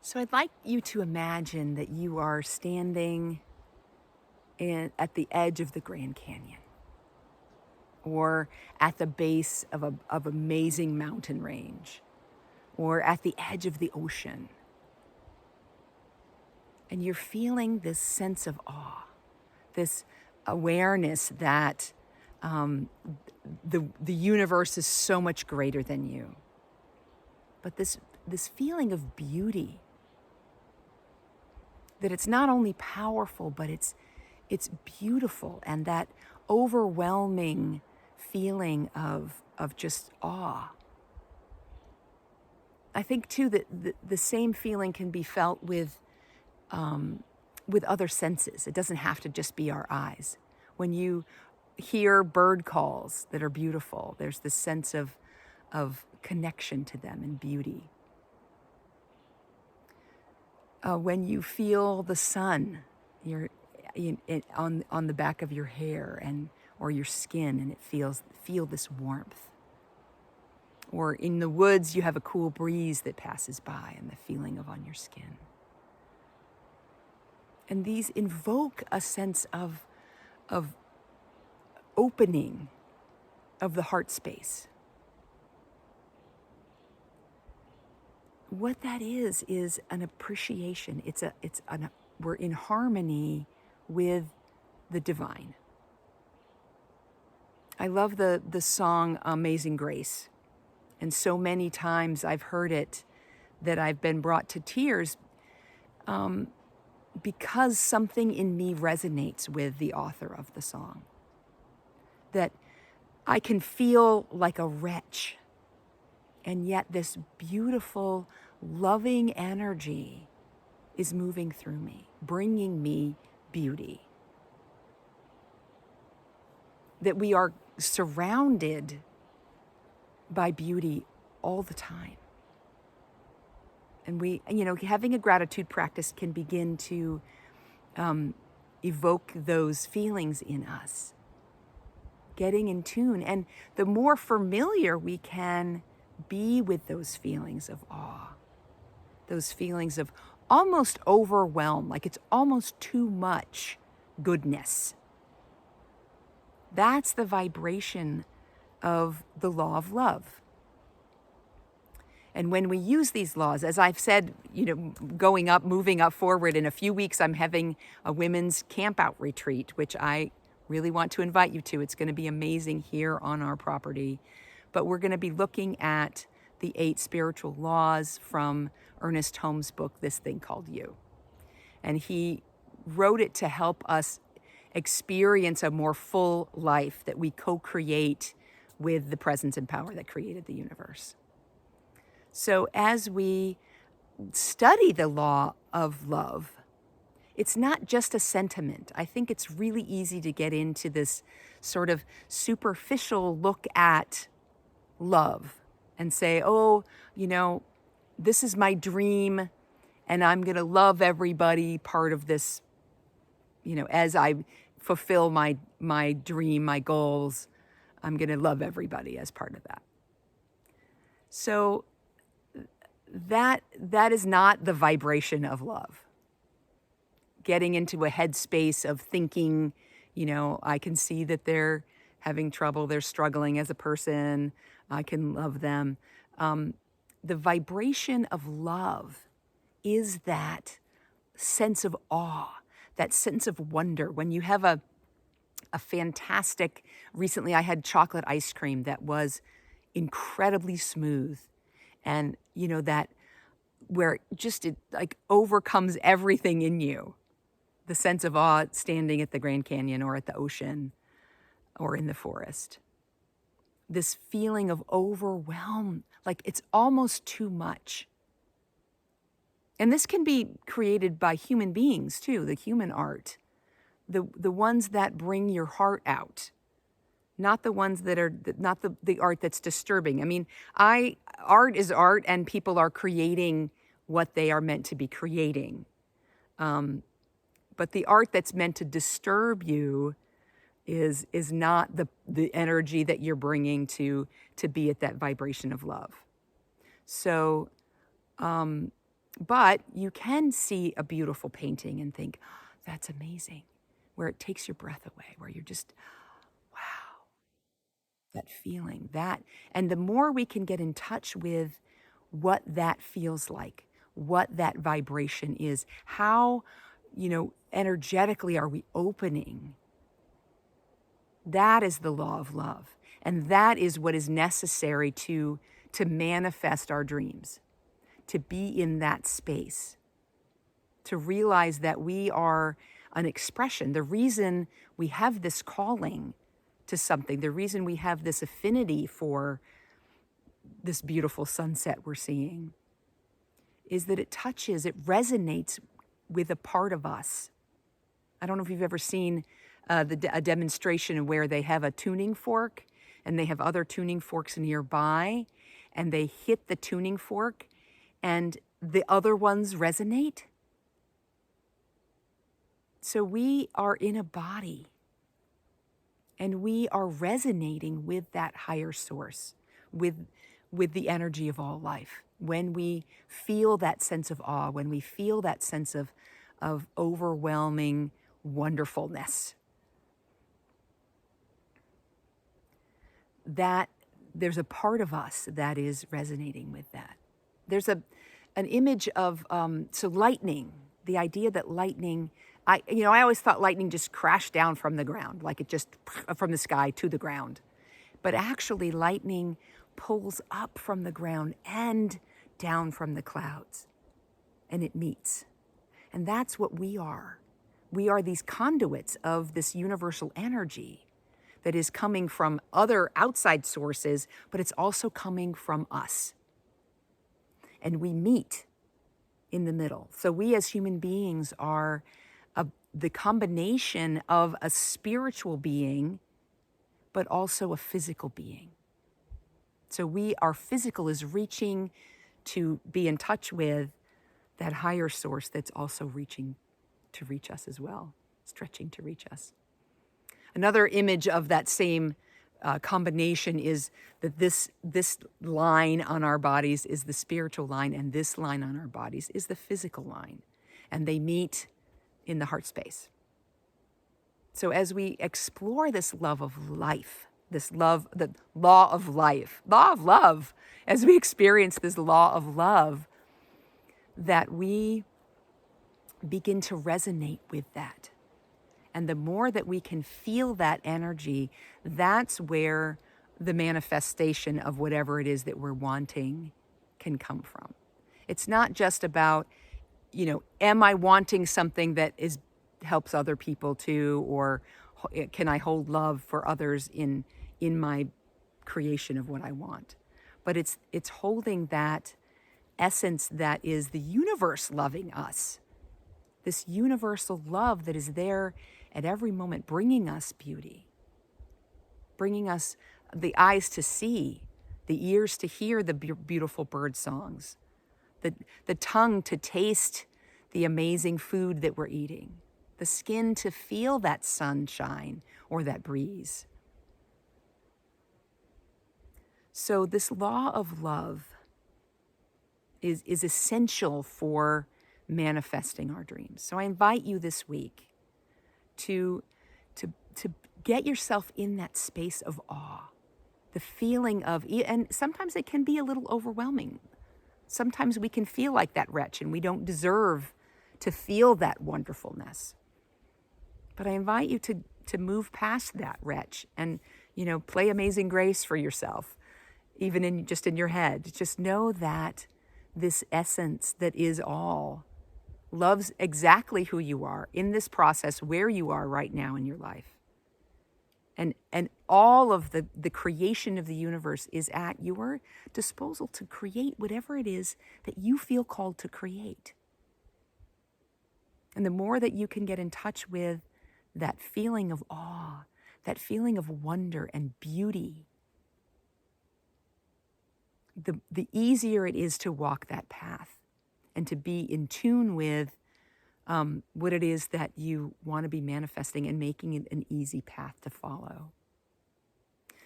So I'd like you to imagine that you are standing at the edge of the Grand Canyon or at the base of amazing mountain range or at the edge of the ocean. And you're feeling this sense of awe, this awareness that the universe is so much greater than you. But this feeling of beauty, that it's not only powerful, but it's beautiful, and that overwhelming feeling of just awe. I think too that the same feeling can be felt with other senses. It doesn't have to just be our eyes. When you hear bird calls that are beautiful, there's this sense of connection to them and beauty. When you feel the sun, on the back of your hair or your skin, and feel this warmth. Or in the woods, you have a cool breeze that passes by, and the feeling on your skin. And these invoke a sense of opening of the heart space. What that is an appreciation. We're in harmony with the divine. I love the song Amazing Grace. And so many times I've heard it that I've been brought to tears because something in me resonates with the author of the song. That I can feel like a wretch, and yet this beautiful, loving energy is moving through me, bringing me beauty. That we are surrounded by beauty all the time. And having a gratitude practice can begin to evoke those feelings in us, getting in tune. And the more familiar we can be with those feelings of awe, those feelings of almost overwhelm, like it's almost too much goodness. That's the vibration of the law of love. And when we use these laws, as I've said, moving up forward, in a few weeks, I'm having a women's camp out retreat, which I really want to invite you to. It's going to be amazing here on our property. But we're going to be looking at the 8 spiritual laws from Ernest Holmes' book, This Thing Called You. And he wrote it to help us experience a more full life that we co-create with the presence and power that created the universe. So as we study the law of love, it's not just a sentiment. I think it's really easy to get into this sort of superficial look at love and say, this is my dream, and I'm going to love everybody part of this, as I fulfill my dream, my goals, I'm going to love everybody as part of that. So that is not the vibration of love. Getting into a headspace of thinking, I can see that they're having trouble, they're struggling as a person, I can love them. The vibration of love is that sense of awe, that sense of wonder. When you have a fantastic, recently I had chocolate ice cream that was incredibly smooth, and that where it like overcomes everything in you. The sense of awe standing at the Grand Canyon or at the ocean or in the forest. This feeling of overwhelm, like it's almost too much. And this can be created by human beings too, the human art. The ones that bring your heart out. Not the ones that are, not the art that's disturbing. I mean, art is art, and people are creating what they are meant to be creating. But the art that's meant to disturb you is not the energy that you're bringing to be at that vibration of love. So But you can see a beautiful painting and think, that's amazing, where it takes your breath away, where you're just, wow, that feeling, that. And the more we can get in touch with what that feels like, what that vibration is, how, energetically are we opening, that is the law of love. And that is what is necessary to manifest our dreams, to be in that space, to realize that we are an expression. The reason we have this calling to something, the reason we have this affinity for this beautiful sunset we're seeing, is that it resonates with a part of us. I don't know if you've ever seen a demonstration where they have a tuning fork and they have other tuning forks nearby, and they hit the tuning fork and the other ones resonate. So we are in a body and we are resonating with that higher source, with the energy of all life. When we feel that sense of awe, when we feel that sense of overwhelming wonderfulness, that there's a part of us that is resonating with that. There's an image of so lightning. The idea that lightning, I always thought lightning just crashed down from the ground, like it just from the sky to the ground. But actually, lightning pulls up from the ground and down from the clouds, and it meets. And that's what we are. We are these conduits of this universal energy that is coming from other outside sources, but it's also coming from us. And we meet in the middle. So we as human beings are the combination of a spiritual being, but also a physical being. So our physical is reaching to be in touch with that higher source that's also reaching to reach us as well, stretching to reach us. Another image of that same combination is that this line on our bodies is the spiritual line, and this line on our bodies is the physical line, and they meet in the heart space. So as we explore this love of life, the law of love, as we experience this law of love, that we begin to resonate with that. And the more that we can feel that energy, that's where the manifestation of whatever it is that we're wanting can come from. It's not just about, am I wanting something that helps other people too, or can I hold love for others in my creation of what I want? But it's holding that essence that is the universe loving us. This universal love that is there at every moment, bringing us beauty, bringing us the eyes to see, the ears to hear the beautiful bird songs, the tongue to taste the amazing food that we're eating, the skin to feel that sunshine or that breeze. So this law of love is essential for manifesting our dreams. So I invite you this week to get yourself in that space of awe, the feeling of, and sometimes it can be a little overwhelming. Sometimes we can feel like that wretch and we don't deserve to feel that wonderfulness. But I invite you to move past that wretch and, play Amazing Grace for yourself, even in your head. Just know that this essence that is all loves exactly who you are in this process, where you are right now in your life. And all of the creation of the universe is at your disposal to create whatever it is that you feel called to create. And the more that you can get in touch with that feeling of awe, that feeling of wonder and beauty, the easier it is to walk that path and to be in tune with what it is that you want to be manifesting and making it an easy path to follow.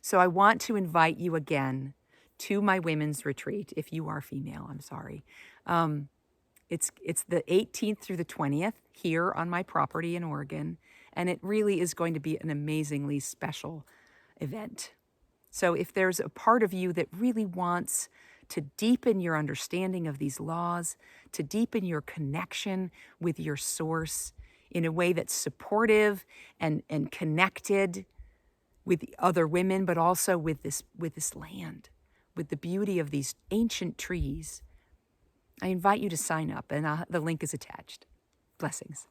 So I want to invite you again to my women's retreat. If you are female, I'm sorry. It's the 18th through the 20th here on my property in Oregon, and it really is going to be an amazingly special event. So if there's a part of you that really wants to deepen your understanding of these laws, to deepen your connection with your source in a way that's supportive and connected with the other women, but also with this land, with the beauty of these ancient trees, I invite you to sign up, and the link is attached. Blessings.